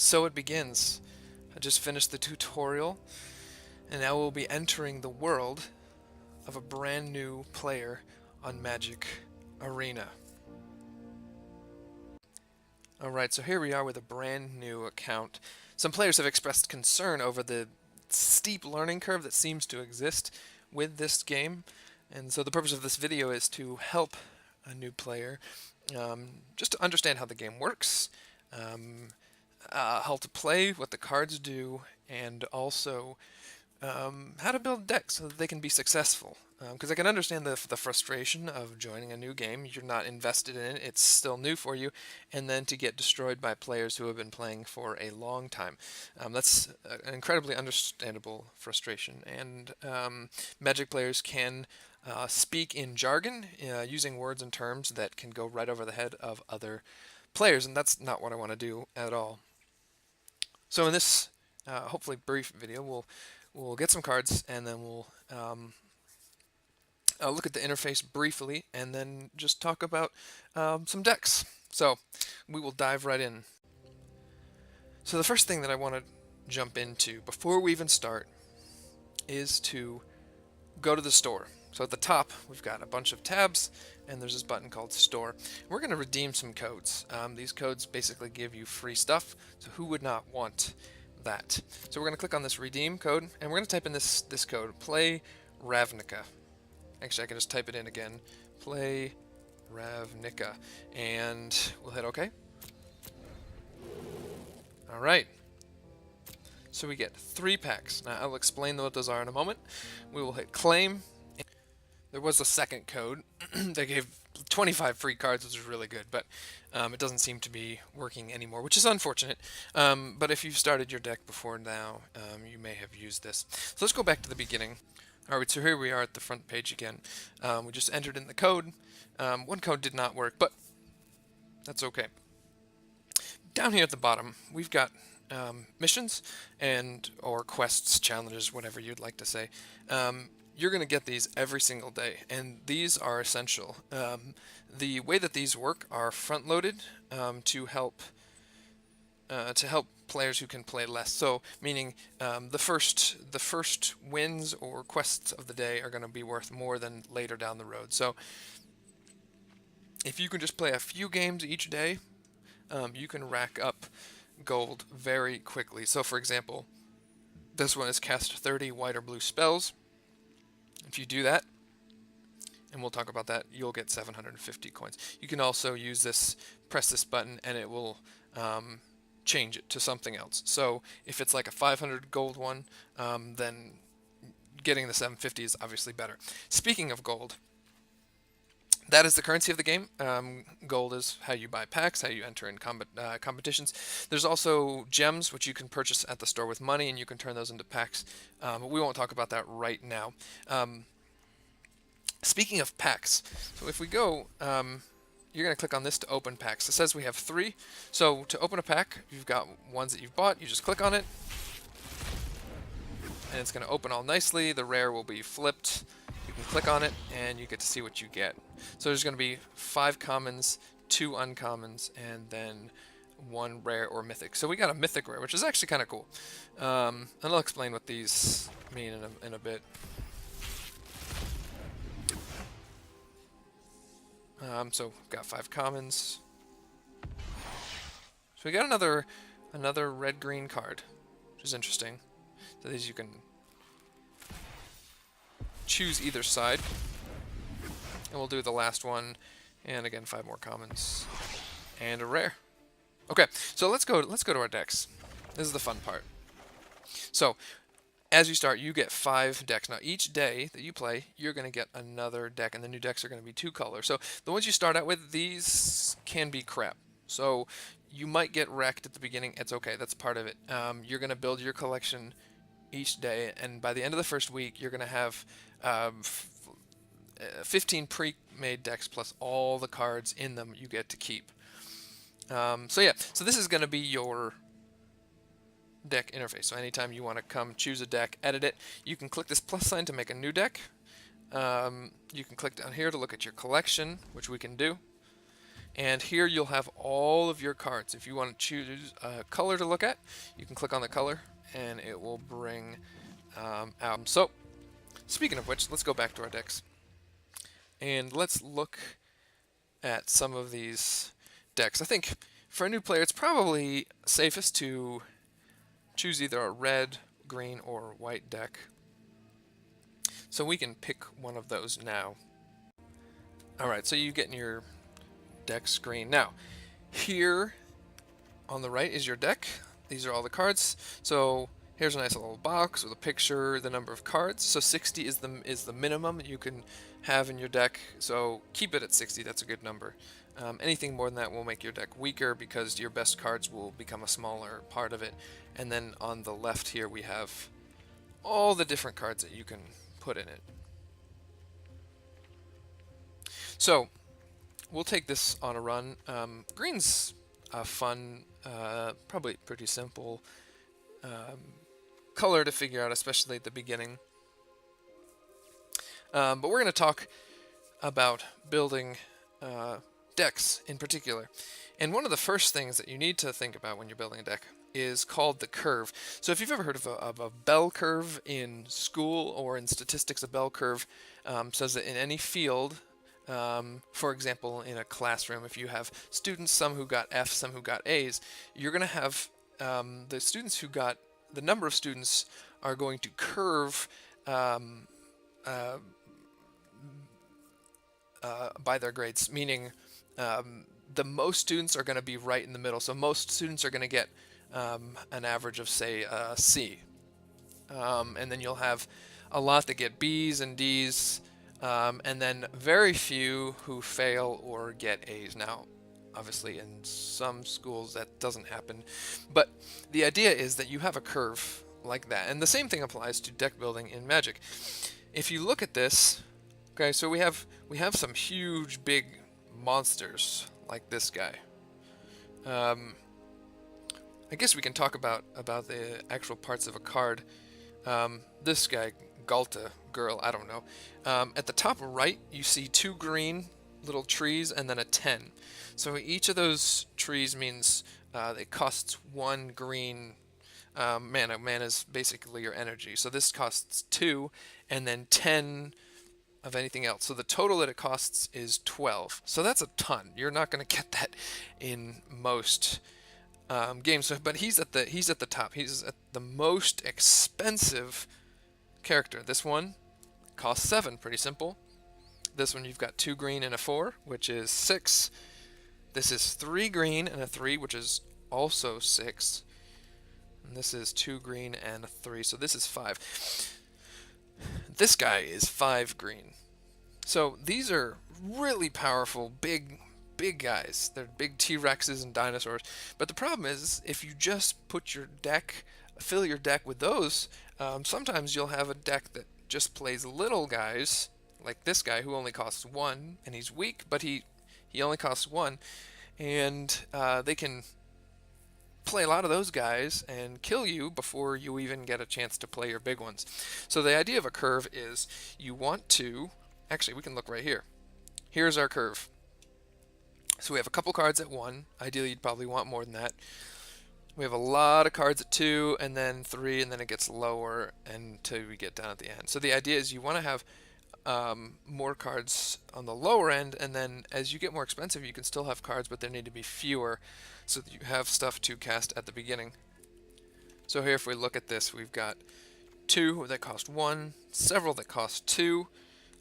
So it begins. I just finished the tutorial, and now we'll be entering the world of a brand new player on Magic Arena. Alright, so here we are with a brand new account. Some players have expressed concern over the steep learning curve that seems to exist with this game, and so the purpose of this video is to help a new player just to understand how the game works, um, how to play, what the cards do, and also how to build decks so that they can be successful. Because I can understand the frustration of joining a new game. You're not invested in it, it's still new for you, and then to get destroyed by players who have been playing for a long time. That's an incredibly understandable frustration, and Magic players can speak in jargon, using words and terms that can go right over the head of other players, and that's not what I want to do at all. So in this hopefully brief video, we'll get some cards, and then we'll look at the interface briefly, and then just talk about some decks. So we will dive right in. So the first thing that I want to jump into before we even start is to go to the store. So at the top, we've got a bunch of tabs, and there's this button called Store. We're going to redeem some codes. These codes basically give you free stuff, so who would not want that? So we're going to click on this redeem code, and we're going to type in this code, Play Ravnica. Actually, I can just type it in again, Play Ravnica, and we'll hit OK. All right. So we get 3 packs. Now I'll explain what those are in a moment. We will hit Claim. There was a second code. They gave 25 free cards, which is really good, but it doesn't seem to be working anymore, which is unfortunate. But if you've started your deck before now, you may have used this. So let's go back to the beginning. Alright, so here we are at the front page again. We just entered in the code. One code did not work, but that's okay. Down here at the bottom, we've got missions or quests, challenges, whatever you'd like to say. You're going to get these every single day, and these are essential. The way that these work are front-loaded to help players who can play less. So, meaning the first wins or quests of the day are going to be worth more than later down the road. So, if you can just play a few games each day, you can rack up gold very quickly. So, for example, this one is cast 30 white or blue spells. If you do that, and we'll talk about that, you'll get 750 coins. You can also use this, press this button, and it will change it to something else. So if it's like a 500 gold one, then getting the 750 is obviously better. Speaking of gold, that is the currency of the game. Gold is how you buy packs, how you enter in competitions. There's also gems, which you can purchase at the store with money, and you can turn those into packs. But we won't talk about that right now. Speaking of packs, so if we go, you're going to click on this to open packs. It says we have 3. So to open a pack, you've got ones that you've bought. You just click on it, and it's going to open all nicely. The rare will be flipped. You can click on it, and you get to see what you get. So there's going to be 5 commons, 2 uncommons, and then 1 rare or mythic. So we got a mythic rare, which is actually kind of cool. And I'll explain what these mean in a bit. So we've got 5 commons. So we got another red-green card, which is interesting. So these you can choose either side, and we'll do the last one, and again 5 more commons and a rare. Okay, so let's go to our decks. This is the fun part. So as you start, you get 5 decks. Now each day that you play, you're going to get another deck, and the new decks are going to be 2 colors. So the ones you start out with, these can be crap. So you might get wrecked at the beginning. It's okay, that's part of it. You're going to build your collection each day, and by the end of the first week, you're going to have 15 pre-made decks plus all the cards in them you get to keep. So yeah, so this is going to be your deck interface. So anytime you want to come choose a deck, edit it, you can click this plus sign to make a new deck. You can click down here to look at your collection, which we can do. And here you'll have all of your cards. If you want to choose a color to look at, you can click on the color and it will bring out. So, speaking of which, let's go back to our decks. And let's look at some of these decks. I think for a new player, it's probably safest to choose either a red, green, or white deck. So we can pick one of those now. Alright, so you get in your deck screen. Now, here on the right is your deck. These are all the cards. So here's a nice little box with a picture, the number of cards. So 60 is the minimum that you can have in your deck. So keep it at 60. That's a good number. Anything more than that will make your deck weaker because your best cards will become a smaller part of it. And then on the left here we have all the different cards that you can put in it. So we'll take this on a run. Green's fun, probably pretty simple color to figure out, especially at the beginning. But we're going to talk about building decks in particular. And one of the first things that you need to think about when you're building a deck is called the curve. So if you've ever heard of a bell curve in school or in statistics, a bell curve says that in any field, for example, in a classroom, if you have students, some who got F's, some who got A's, you're going to have the students who got, the number of students are going to curve by their grades, meaning the most students are going to be right in the middle. So most students are going to get an average of, say, C. And then you'll have a lot that get B's and D's, and then very few who fail or get A's. Now, obviously, in some schools that doesn't happen, but the idea is that you have a curve like that. And the same thing applies to deck building in Magic. If you look at this, okay, so we have some huge, big monsters like this guy. I guess we can talk about the actual parts of a card. This guy, Galta, girl, I don't know. At the top right, you see 2 green little trees and then a 10. So each of those trees means it costs 1 green mana. Mana is basically your energy. So this costs 2 and then 10 of anything else. So the total that it costs is 12. So that's a ton. You're not going to get that in most games. But he's at the top. He's at the most expensive character. This one costs 7. Pretty simple. This one you've got 2 green and a 4, which is 6. This is 3 green and a 3, which is also 6. And this is 2 green and a 3, so this is 5. This guy is 5 green. So these are really powerful, big guys. They're big T-Rexes and dinosaurs. But the problem is, if you just put your deck, fill your deck with those, sometimes you'll have a deck that just plays little guys, like this guy who only costs 1, and he's weak, but he only costs 1, and they can play a lot of those guys and kill you before you even get a chance to play your big ones. So the idea of a curve is you want to, actually we can look right here. Here's our curve. So we have a couple cards at 1. Ideally you'd probably want more than that. We have a lot of cards at 2 and then 3, and then it gets lower until we get down at the end. So the idea is you want to have more cards on the lower end, and then as you get more expensive you can still have cards, but there need to be fewer so that you have stuff to cast at the beginning. So here if we look at this, we've got 2 that cost 1, several that cost 2,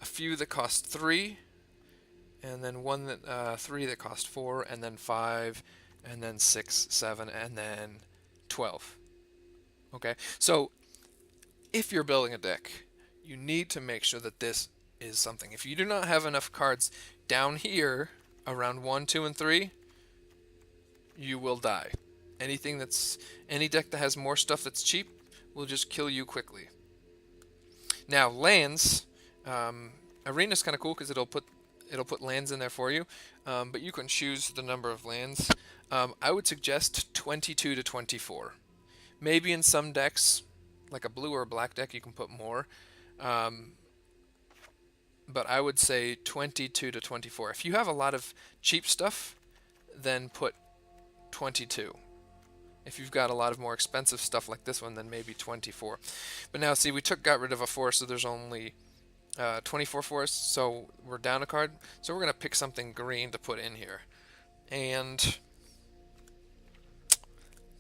a few that cost 3, and then 3 that cost 4, and then 5, and then 6, 7, and then 12. Okay, so if you're building a deck, you need to make sure that this is something. If you do not have enough cards down here around 1, 2, and 3, you will die. Any deck that has more stuff that's cheap will just kill you quickly. Now lands, Arena's kind of cool because it'll put lands in there for you, but you can choose the number of lands. I would suggest 22 to 24. Maybe in some decks, like a blue or a black deck, you can put more. But I would say 22 to 24. If you have a lot of cheap stuff, then put 22. If you've got a lot of more expensive stuff like this one, then maybe 24. But now, see, we got rid of a forest, so there's only 24 forests, so we're down a card. So we're going to pick something green to put in here. And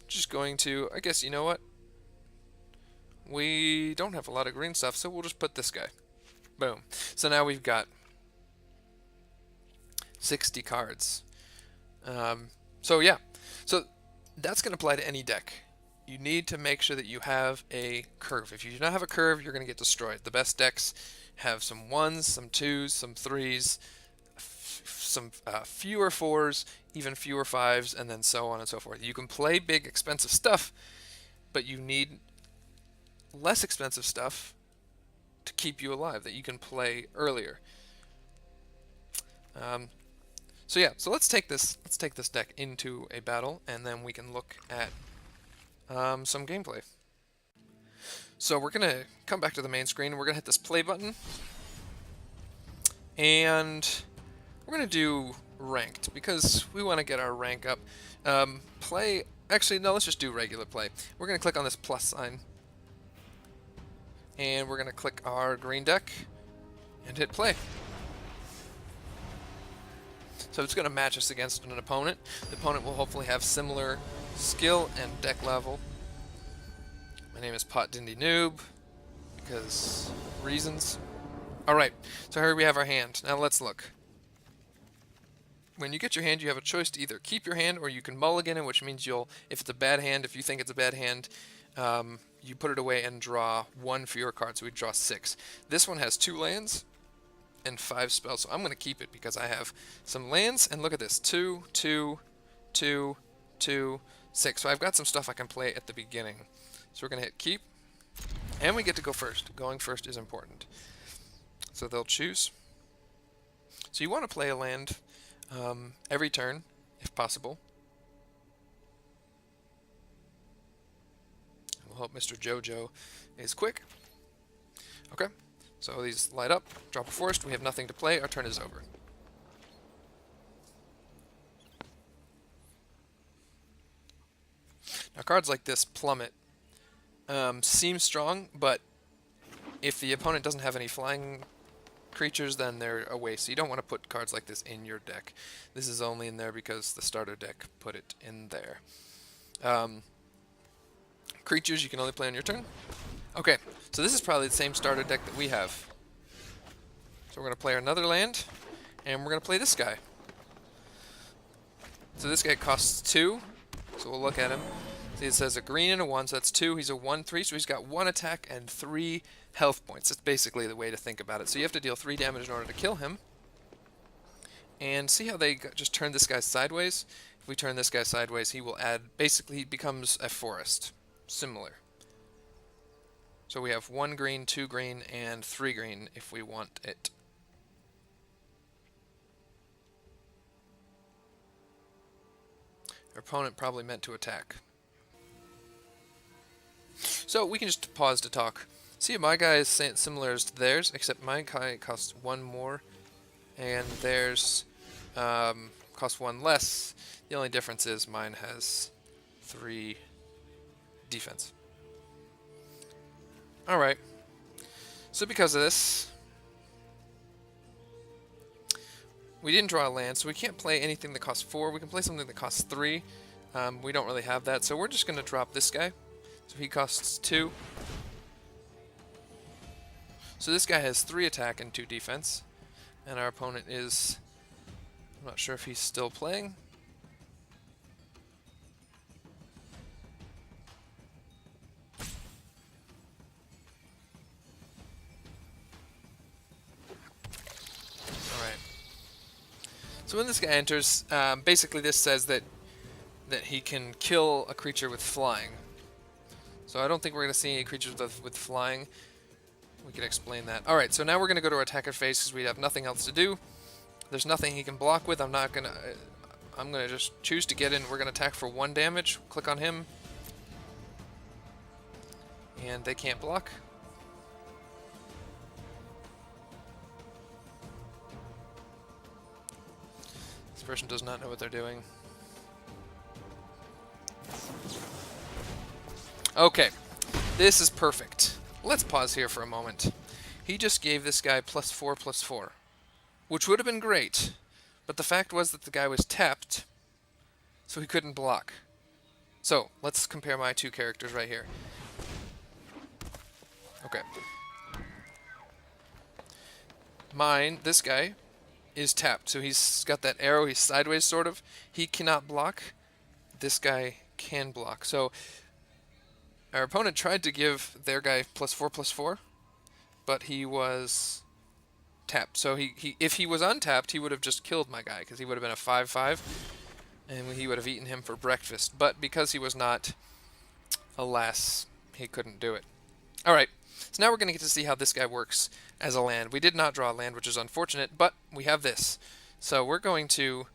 just going to, I guess, you know what? We don't have a lot of green stuff, so we'll just put this guy. Boom. So now we've got 60 cards. So yeah, so that's going to apply to any deck. You need to make sure that you have a curve. If you do not have a curve, you're going to get destroyed. The best decks have some 1s, some 2s, some 3s, some fewer 4s, even fewer 5s, and then so on and so forth. You can play big, expensive stuff, but you need less expensive stuff to keep you alive that you can play earlier. So yeah, so let's take this deck into a battle, and then we can look at some gameplay. So we're gonna come back to the main screen, and we're gonna hit this play button, and we're gonna do ranked because we want to get our rank up. Play, actually no, let's just do regular play. We're gonna click on this plus sign, and we're gonna click our green deck and hit play. So it's going to match us against an opponent. The opponent will hopefully have similar skill and deck level. My name is Pot Dindy Noob, because reasons. Alright, so here we have our hand. Now let's look. When you get your hand, you have a choice to either keep your hand or you can mulligan it, which means you'll, if it's a bad hand, if you think it's a bad hand, you put it away and draw 1 fewer card, so we draw 6. This one has 2 lands and 5 spells, so I'm going to keep it because I have some lands, and look at this, 2, 2, 2, 2, 6. So I've got some stuff I can play at the beginning. So we're going to hit keep, and we get to go first. Going first is important. So they'll choose. So you want to play a land every turn, if possible. We'll hope Mr. Jojo is quick. Okay. So these light up, drop a forest, we have nothing to play, our turn is over. Now cards like this, Plummet, seem strong, but if the opponent doesn't have any flying creatures, then they're a waste. So you don't want to put cards like this in your deck. This is only in there because the starter deck put it in there. Creatures you can only play on your turn. Okay, so this is probably the same starter deck that we have. So we're going to play another land, and we're going to play this guy. So this guy costs 2, so we'll look at him. See, it says a green and a 1, so that's 2. He's a 1/3, so he's got 1 attack and 3 health points. That's basically the way to think about it. So you have to deal 3 damage in order to kill him. And see how they just turned this guy sideways? If we turn this guy sideways, he will add, basically he becomes a forest. Similar. So we have 1 green, 2 green, and 3 green if we want it. Our opponent probably meant to attack. So we can just pause to talk. See, my guy is similar as to theirs, except my guy costs 1 more, and theirs costs 1 less. The only difference is mine has 3 defense. Alright, so because of this, we didn't draw a land, so we can't play anything that costs 4. We can play something that costs 3. We don't really have that, so we're just going to drop this guy. So he costs 2. So this guy has 3 attack and 2 defense, and our opponent is, I'm not sure if he's still playing. So when this guy enters, basically this says that he can kill a creature with flying. So I don't think we're going to see any creatures with flying. We can explain that. Alright, so now we're going to go to our attacker phase because we have nothing else to do. There's nothing he can block with. I'm going to just choose to get in. We're going to attack for 1 damage. Click on him. And they can't block. This person does not know what they're doing. Okay, this is perfect. Let's pause here for a moment. He just gave this guy +4/+4, which would have been great, but the fact was that the guy was tapped, so he couldn't block. So, let's compare my two characters right here. Okay. This guy, is tapped, so he's got that arrow, he's sideways sort of. He cannot block. This guy can block. So, our opponent tried to give their guy +4/+4, but he was tapped. So if he was untapped, he would have just killed my guy, because he would have been a 5/5, and he would have eaten him for breakfast. But because he was not, alas, he couldn't do it. Alright, so now we're going to get to see how this guy works as a land. We did not draw a land, which is unfortunate, but we have this. So we're going to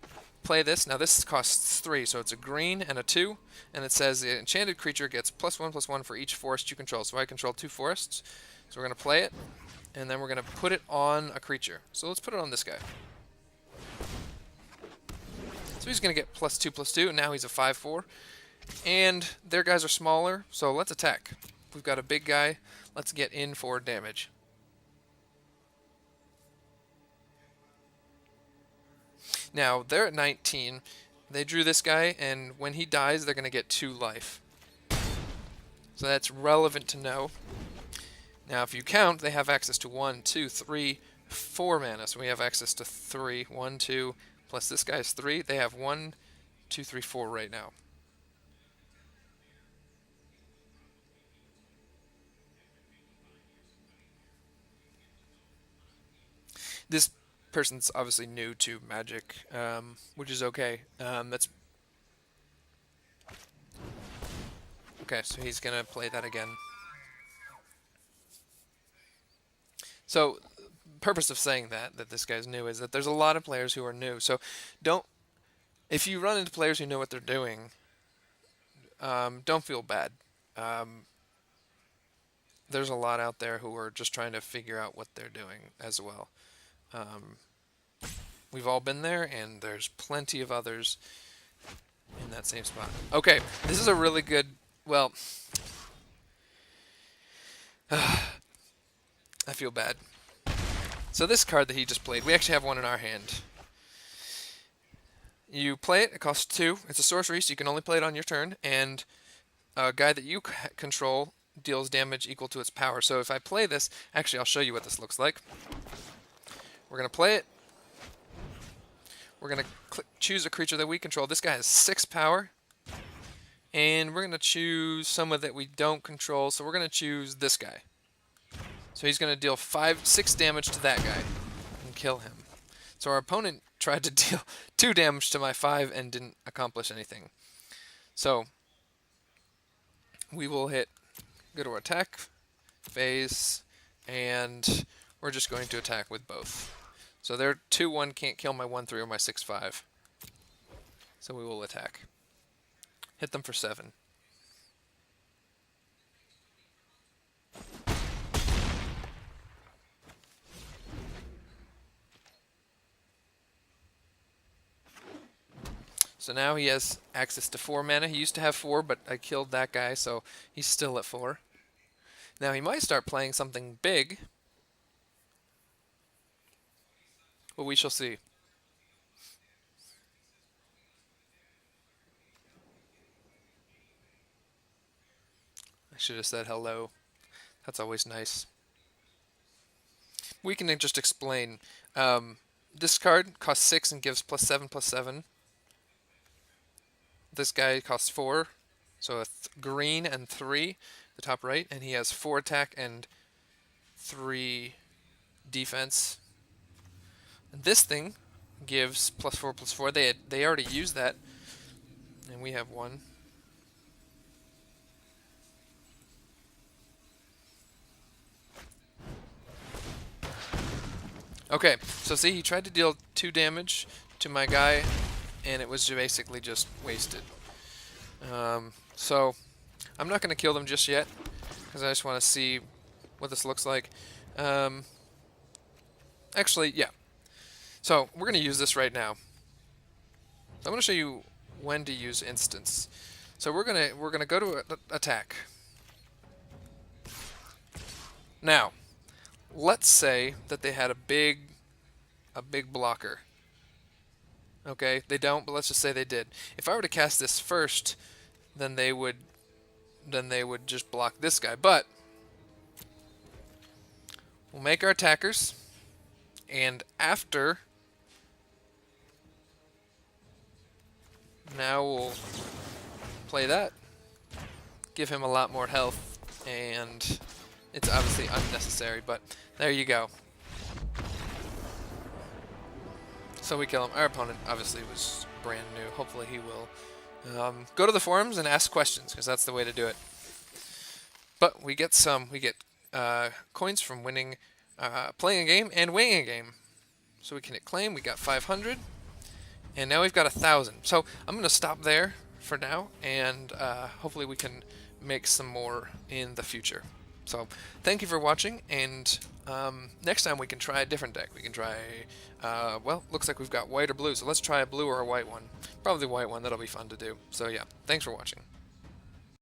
play this. Now this costs 3, so it's a green and a 2, and it says the enchanted creature gets +1/+1 for each forest you control. So I control 2 forests, so we're going to play it, and then we're going to put it on a creature. So let's put it on this guy. So he's going to get +2/+2, and now he's a 5/4. And their guys are smaller, so let's attack. We've got a big guy. Let's get in for damage. Now, they're at 19. They drew this guy, and when he dies, they're going to get 2 life. So that's relevant to know. Now, if you count, they have access to 1, 2, 3, 4 mana. So we have access to 3. 1, 2, plus this guy's 3. They have 1, 2, 3, 4 right now. This person's obviously new to Magic, which is okay. That's okay. So he's gonna play that again. So, purpose of saying that this guy's new is that there's a lot of players who are new. So, if you run into players who know what they're doing, don't feel bad. There's a lot out there who are just trying to figure out what they're doing as well. We've all been there, and there's plenty of others in that same spot. Okay, this is a really good, well, I feel bad. So this card that he just played, we actually have one in our hand. You play it, it costs 2. It's a sorcery, so you can only play it on your turn, and a guy that you control deals damage equal to its power. So if I play this, actually I'll show you what this looks like. We're going to play it. We're going to choose a creature that we control. This guy has 6 power. And we're going to choose someone that we don't control. So we're going to choose this guy. So he's going to deal 6 damage to that guy and kill him. So our opponent tried to deal 2 damage to my 5 and didn't accomplish anything. So we will go to attack, phase, and we're just going to attack with both. So their 2/1 can't kill my 1/3 or my 6/5. So we will attack. Hit them for 7. So now he has access to 4 mana. He used to have 4, but I killed that guy, so he's still at 4. Now he might start playing something big, but we shall see. I should have said hello. That's always nice. We can just explain. This card costs 6 and gives +7/+7. This guy costs 4, so green and 3, the top right, and he has 4 attack and 3 defense. And this thing gives +4/+4. They already used that, and we have 1. Okay, so see, he tried to deal 2 damage to my guy, and it was basically just wasted. So, I'm not going to kill them just yet, because I just want to see what this looks like. Actually, yeah. So, we're going to use this right now. So I'm going to show you when to use instance. So we're gonna go to attack. Now, let's say that they had a big blocker. Okay, they don't, but let's just say they did. If I were to cast this first, then they would just block this guy. But we'll make our attackers, and after, now we'll play that, give him a lot more health, and it's obviously unnecessary, but there you go. So we kill him. Our opponent obviously was brand new. Hopefully he will go to the forums and ask questions, because that's the way to do it. But we get coins from winning, playing a game and winning a game. So we can hit claim. We got 500, and now we've got 1,000. So I'm going to stop there for now, and hopefully we can make some more in the future. So thank you for watching, and next time we can try a different deck. We can try, well, looks like we've got white or blue, so let's try a blue or a white one. Probably white one, that'll be fun to do. So yeah, thanks for watching.